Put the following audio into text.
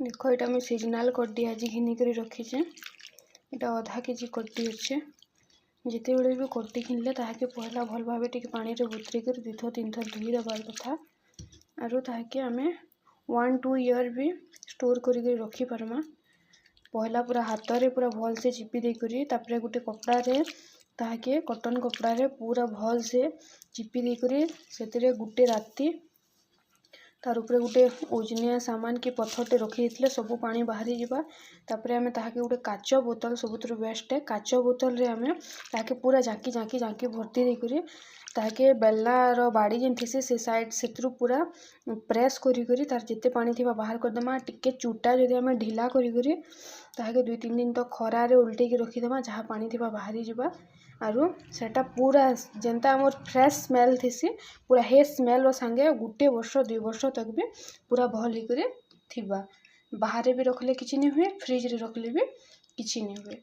देख यहाँ मुझे सीजनाल कड्डी आज घिनिक रखीचे यहाँ आधा केजी कड्डी अच्छे जिते बड़े भी कड्डी किनले ताके पहला भल भाव पानी रे बतुरी कर 2 3 थर धोई देवार कथा आरो ताके आमे 1-2 ईयर भी स्टोर करी रखी परमा। पहला पूरा हाथ रे पूरा भल से चिपी दे करी तापरे गुटे कपड़ा रे ताके कॉटन कपड़ा रे पूरा भल से चिपी दे करी सेतिरे गुटे राती तार उपरे गुटे ओजनिया सामान की पत्थरटे रखी देथिले सब पानी बाहरी जिबा तापरे हमें ताके गुटे काच बोतल सबुतर बेस्ट है काच बोतल रे हमें ताके पूरा जाकी जाकी जाकी भर्ती दे करी ताके बेला रो बाड़ी जेन थिसे से साइड सेत्रु पूरा प्रेस करी करी तार जिते पानी थिबा बाहर कर देमा टिके चूटा जदि हमें ढिला करी करी ताके 2-3 दिन तो खरा रे उल्टे की रखी देमा जहाँ पानी थिबा बाहरी जिबा आरु सेटा पूरा जेनता हमर फ्रेश स्मेल थिसी पूरा हे स्मेल रो संगे गुटे वर्ष 2 वर्ष तक भी पूरा भल ही करे थिबा बाहर भी रखले किछि नहीं हुए फ्रिज रे रखले भी किछि नहीं हुए।